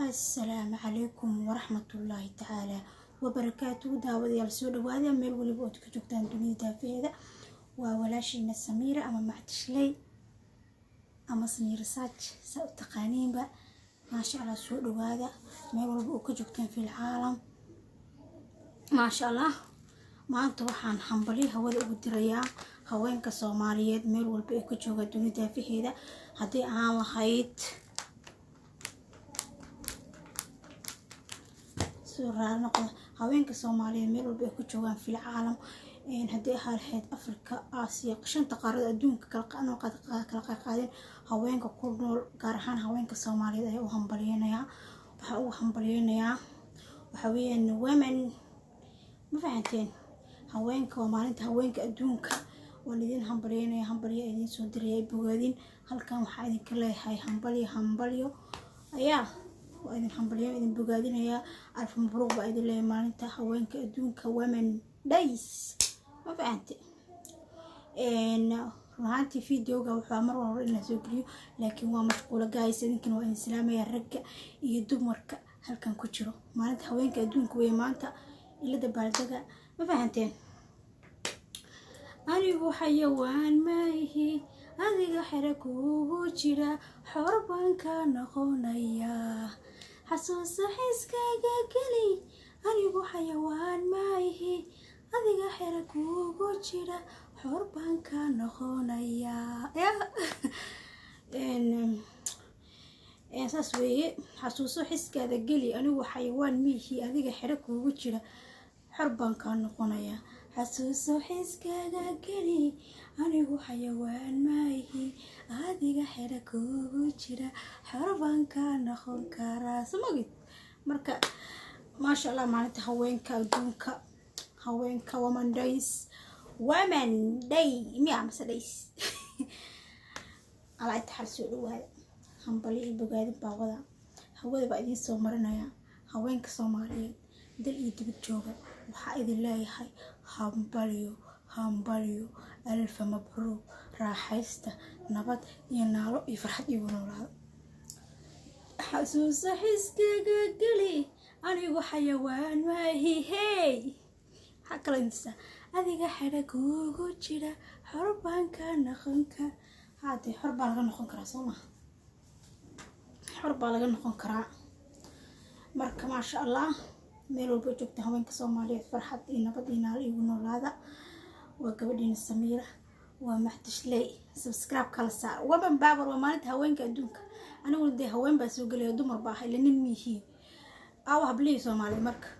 السلام عليكم ورحمة الله تعالى وبركاته. داوديال سو دواده meel waliba oo ka joogtaan dunida daafeeda waa walaashayna Samiira ama Mactashley ama Samiira Saaj sa u taqaaniinba ma sha Allah soo dhawaada meel walba oo ka joogtaan fil caalam ma sha Allah. maanta waxaan xambali hawada ugu dirayaa haweenka Soomaaliyeed meel walba oo ka jooga dunida daafeeda hadii aan lahayd سورة هواينك الصوماليين ميلو بيكو جوان في العالم إن هدي هالحيد أفريقيا آسيا قشن تقارد أدونك كالقانو قادين هواينك كورنول قارحان هواينك الصوماليين هي وهم بلينا وحوين ومن ما فهمتين هواينك ومالنت هواينك أدونك والذين هم بلينا إذين سودريا بوغادين هل كان وحايدين كله هاي هم بليو أياه وإذن حنبليان إذن بوغادين هي ألف مبروك بإذن الله مالنتا هوينك أدونك ومن دايس ما فهمتي إن رهانتي فيديوغا وحوا مرة إنه سوقليو لكن هو مشغولة قايس يمكن وإن سلامة يرقى يدوب مركة هل كان كتشرو مالنتا هوينك أدونك ويمانتا إلا دبالدقا ما فهمتين أنيقو حيوان مايهي adiga xiraku ugu jira xorban ka noqonaya xasuuso xiskaaga gali anigu xayawaan maahi adiga xiraku ugu jira xorban ka noqonaya saas weeye xasuuso xiskaaga gali anigu xayawaan maahi adiga xiraku ugu jira xorban ka noqonaya xasuuso xiskaaga gali anigu xayawaan maahi adiga xiraku ugu jira xorban ka noqon karaa samagid marka ma sha Allah maalinta haweenka adduunka haweenka women day miya masadays ala taxal soo dhawaada hambali bogaadi baawada hawada baa idin soo marinaya haweenka Soomaaliyeed dal iyo dibad jooga waxa idin leeyahay hambaliyo ألف مبروك راحيسته نبض ينالو يفرح يقولوا حسوس حسك قلي أنا وحيوان ما هي حق الإنسان هذه حرك وجرا حربان كان خنك هذه حرب على نخون كرا صوما حرب على نخون كرا مرك ما شاء الله ميلو بيجوك تهوين كصومالية فرحت نبض ينالو يقولوا هذا وقبلين السميرة ومعتشلي سبسكرايب كلا ساعة ومن بابر ومالت هوينك أدونك أنا ولدي هوين بسوق لي دمر باحي لأن ميهي أو هبلي سومالي مرك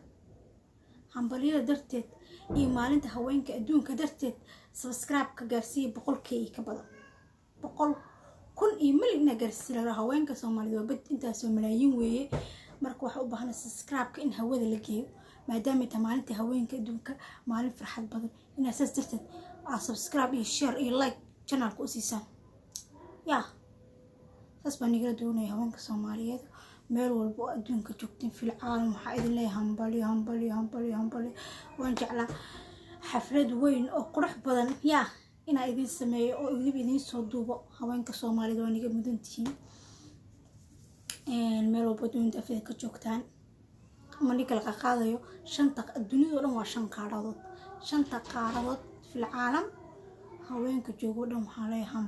هنبليله درتت إيه مالت هوينك أدونك درتت سبسكرايب كجرسي بقول كي كبدا بقول كل إيميل إنه جرسي له هوينك سومالي وبد أنت سو ملايين ويه مرك وحب هنا سبسكرايب كإن هوذا اللي جيو ما دام تمالت هوينك أدونك مالين فرحة بدر إن أساس درتت سبسكرايب إيه شير إيه لايك channel كوسيسان يا أساس بنيجي دوني هوينك Soomaaliyeed meel walba adduunka joogtiin fil caalam waxa idin leeyahay hambali waan jeclaa xaflad weyn oo qurux badan yaa ina idin sameeyo oo idin soo duubo haweenka Soomaaliyeed oo niga mudan tihiin meel walba adduunka afeed ka joogtaan ama ninkala qaadayo shanta adduunyada oo dhan waa shanta qaaradood fil caalam haweenka joogo dhan waxa leeyahay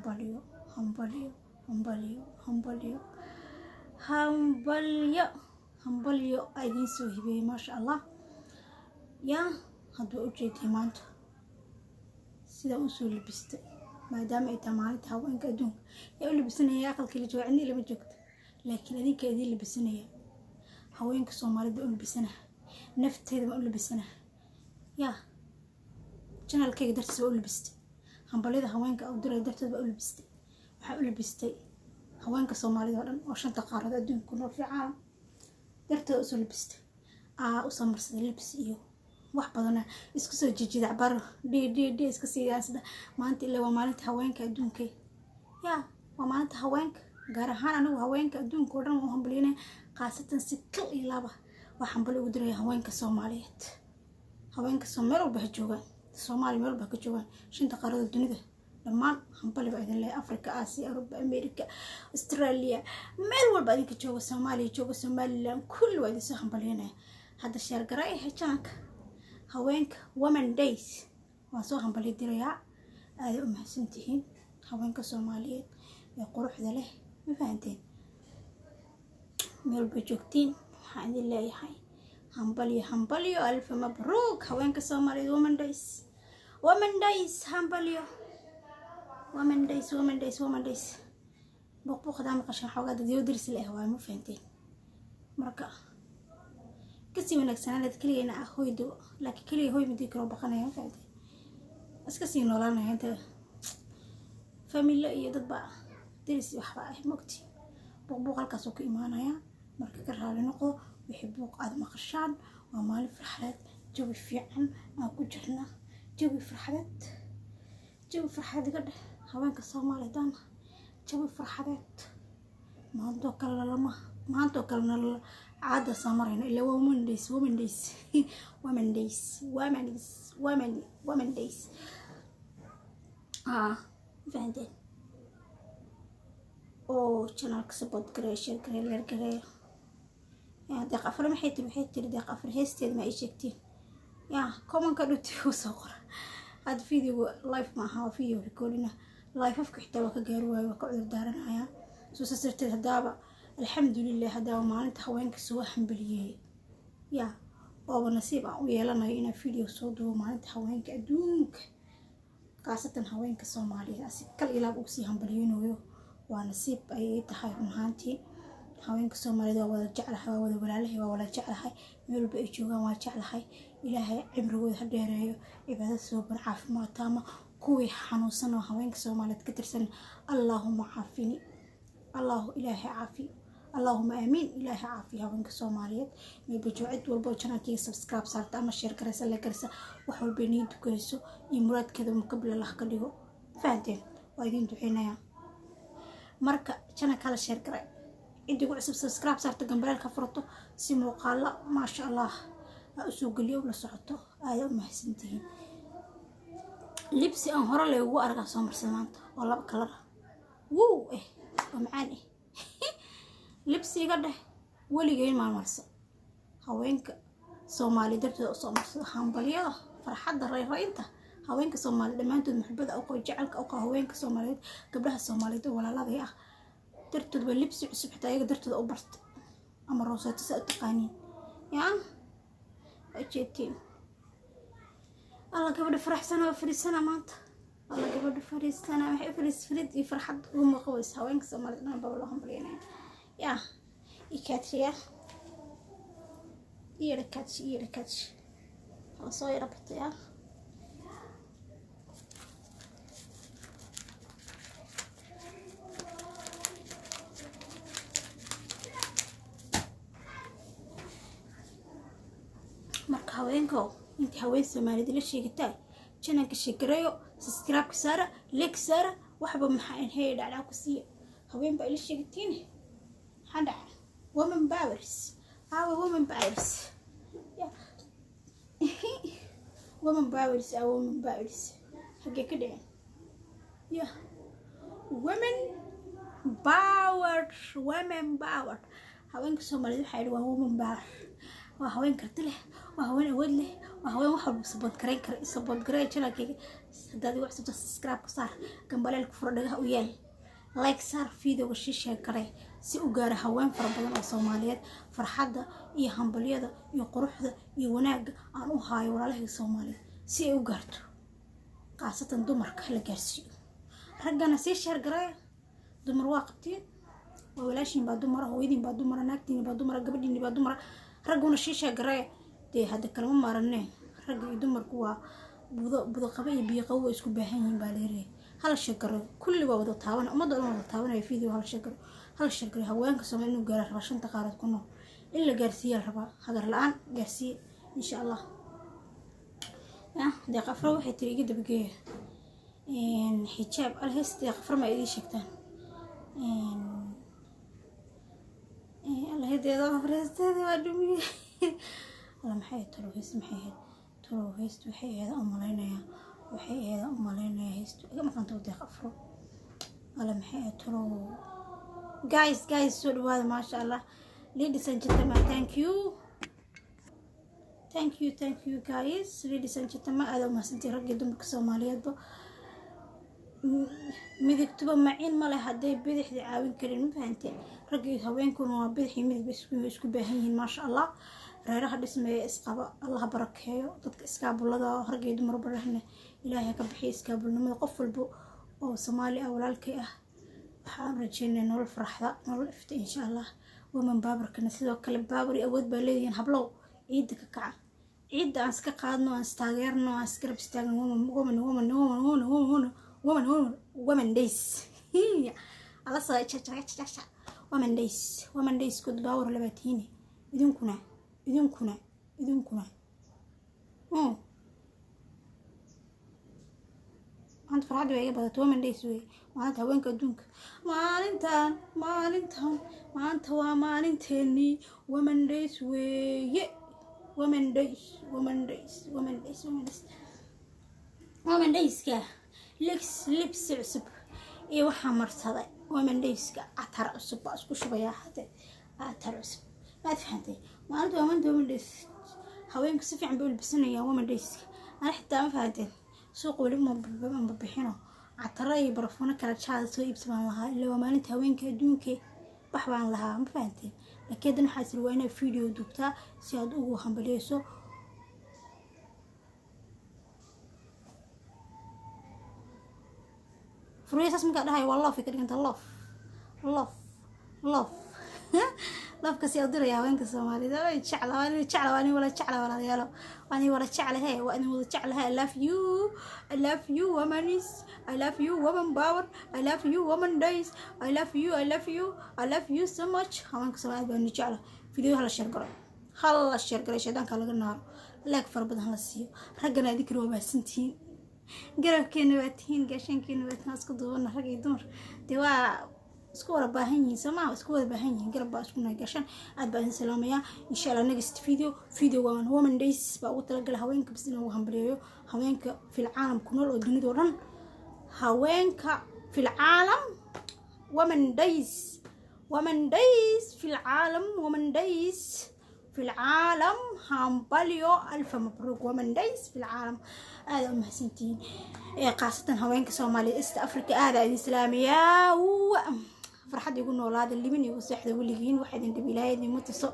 hambaliyo aydin soo hibay ma sha Allah ya haduu u jeediyay maanta sida uu soo libistay maadaama ay tamaalinta haweenka adduunka ee u libisanaya aqalkii la joogo cidna lama joogto laakiin adinka idin libisanaya haweenka Soomaaliyeed u libisana nafteeda u libisana ya channelkayga dartiisa u libistay hambalida haweenka u diray darteeda u libistay waxa u libistay haweenka Soomaaliyeed oo dhan oo shanta qaarad adduunka noo fiican darteeda u soo libistay u samarsaday libis iyo wax badan isku soo jijida bar d iska siyaasada maanta ilaa waa maalinta haweenka adduunka ya waa maalinta haweenka gaar ahaan anigu haweenka adduunka oo dhan oo hambaliyeen qaasatan si kal iyo laba waxaan bal ugu diray haweenka Soomaaliyeed haweenka Soomaaliyeed walba joogan Soomaaliya walba ka joogan shanta qaarad dunida dhammaan hambali baa idin leeyahay Afrika Aasiya Yurub Amerika Australia meel walba idinka jooga Soomaaliya jooga Somaliland kulli waa idin soo hambalyeynaya hadda sheer garay channelka haweenka women days waa soo hambalyo dirayaa aad u mahadsantihiin haweenka Soomaaliyeed ee quruxda leh ma fahanteen meel ba joogtiin waxaan idin leeyahay hambalyo alf mabruuk haweenka Soomaaliyeed women days hambalyo women days boqoqda ma qashan xogada diyo diris leh waa ma fahanteen marka kasi wanaagsanad kaliya hooydo laakiin kaliya hooy midii karo baqanaya fahanteen iska sii noolaanaya inta family iyo dad ba diris waxba ah mogti boqoq halkaas oo ka imaanaya marka ka raali noqo wixii buuq aad maqashaan waa maalin farxad jawi fiican aan ku jirna jawi farxad gad haweenka Soomaaliyeed jawi farxadeed maanta kale caada samarayna ilaa women days fahanteen oo channelka support share gareeyo deeq afar maxay tiri deeq afar heesteed ma ay sheegtiin comment ka dhigtay soo qor هذا فيديو لايف معها فيديو ريكوردنا لايف أفك حتى وكجار وكعذر دارنا يا سوسرت هدابة الحمد لله هدابة ما أنت هوينك سوا حنبليه يا بابا نصيب ويا لنا هنا فيديو صوته ما أنت هوينك أدونك قاسة هوينك الصومالي أسيب كل إلى بوكسي حنبليونه ونصيب أي تحير مهانتي هوينك الصومالي ولا جعلها ولا له ولا جعلها ميل بيجوها ولا جعلها إلهي عمره هديريو إبادة سوبر عافمات تامة كوي حنوصنا وهوينك Soomaali كترسن اللهم عافيني الله إلهي عافي اللهم آمين إلهي عافي هوينك Soomaaliyeed ميبجوعد والبو channelكي سبسكرايب صارت أما شير كرسة لكرسة وحول بينيد كويسو يمراد كذا مقبل الله كديو فانتين وايدين دعينا مركا channelك على شير كرسة إنتي قول سبسكرايب صارت جنبال كفرطو سيمو قال ما شاء الله أسوق اليوم لصعته ما حسنتين لبسي أنهار اللي هو أرجع سمر سمانت والله بكلره وو ومعاني لبسي قده ولي جاي مع مرسى هوينك Soomaali درت سمر حنبليه فرحة الرئينته هوينك Soomaali لما أنتم محبة أو جعلك أو هوينك Soomaali قبلها Soomaali ولا لا ذي درت باللبس عصب حتى يقدرت أوبرت أما روسات تقانين أجيتين الله قبل فرح سنة وفري سنة مات الله قبل فري سنة وحي فريد يفرح هم قويس هوينك Soomaali أنا بقولهم بلينا يا يكاتشيا يركاتش صايرة بطيئة marka haweenko intii haween Soomaaliyeed la sheegtay channelka shaqeeyo subscribe saara like saara waxba maxaa in hay dhacda ku siiyo haween baa la sheegtiin hada women powers women powers hage ka dhaceen women power haweenka Soomaaliyeed waxay waa women power وهوين كرتله وهوين أودله وهوين واحد سبوت كري channelكي هذا واحد سبسكرايب صار كمبلا الكفر ده وياه لايك صار فيديو وشيشة كري سي وجاره هوين فربنا الصوماليات فرحة يهم بليده يقرح ده يوناج أنا وهاي ولا له الصومالي سي وجرته قاصة دمر كهلا جرسي رجعنا سي شهر كري دمر وقتين وولاشين بعد دمر هويدين بعد دمر ناكتين بعد دمر قبلين بعد دمر رجعنا شيشة قراء دي هذا الكلام مرناه رجع يدمر قوة بذو قبائل بيقوي اسكو بهين باليري هلا الشجر كل وضع طاونا ما ضل وضع طاونا يفيدوا هلا الشجر هوانك سمع إنه جرى عشان تقارد كنا إلا جرسية الربا هذا الآن جرسية إن شاء الله ده قفرة واحد تري جد بقى إن حجاب الهست ده قفرة ما يدي شكتان الله يدي ده قفرة هذا وادمي الله محيط تروهيست وحي هذا أمرنا يا waxay eeda u maleynaya haysto iga maqanta wada qafro wala maxay tiro guys soo dhawaada maasha Allah ladies and gentlemen thank you guys ladies and gentlemen aad u mahadsantiin rag iyo dumarka Soomaaliyeed midabtuba macin ma leh haday bidixda caawin karin ma fahanteen rag iyo haweenkuna waa bidixii midab isku baahan yihiin maasha Allah reeraha dhismay isqaba Allah barakeeyo dadka iskaabulada rag iyo dumar barahna ilaahay ka bixiyo iskaabulnimada qof walba oo Soomaali ah walaalkay ah waxaan rajaynayaa nolol farxada nolol ifta insha Allah woman baabarkana sidoo kale baabari awood baa leeyihiin hablow ciid ka kaca ciid aan iska qaadno aan taageerno aan iska rab istaagno woman days ala soo chacha woman days ku daawar labaatiini idinkuna أنت فرحت بيجي بدأت ومن ليس وي ما أنت وين كدونك ما أنت ومالنتني ومن ليس وي ومن ليس كه لبس عصب إيه وحمر صدق ومن ليس كه أثر عصب أسكو شوية حتى أثر عصب ما تفهمتي ما أنت ومن ليس هواين كسفي عم بقول بسنة يا ومن ليس أنا حتى ما فهمتي سوق ولي ما ببحينه عطري برفونه كلا شاد سو يبسمان لها إلا ومالنت هوينك أدونك بحبان لها ما فهمتين لكن حاسر وين فيديو دوبتا سياد أوه همبليسو فرويس اسمك هاي والله فكرك أنت لف كسيادر يا وينك الصومالي ده يتشعل واني ولا يالو واني ولا تشعل هاي واني ولا تشعل هاي I love you womanis I love you woman power I love you woman days I love you so much هوانك الصومالي باني تشعله فيديو هلا الشير قرأ شيطان كالغ النار لاك فربض هلا السيو رقنا ذكر وباسنتين قرب كينواتين قاشين كينواتين اسكو دوبنا رقي دمر دوا isku wada baahan yihiin Soomaa isku wada baahan yihiin garab baa isku nagashan aad baan salaamaya insha Allah next video waan woman days baa ugu talagalay haweenka bis inuu hambariyo haweenka fil caalam ku nool oo dunida oo dhan haweenka fil caalam woman days fil caalam hambalyo alf mabruuk woman days fil caalam aad u mahadsantiin ee qaasatan haweenka Soomaaliyeed East Africa aad islaamiya فرحت يقولون أولاد اللي من يقول سحر وليين واحد عند بلاية متص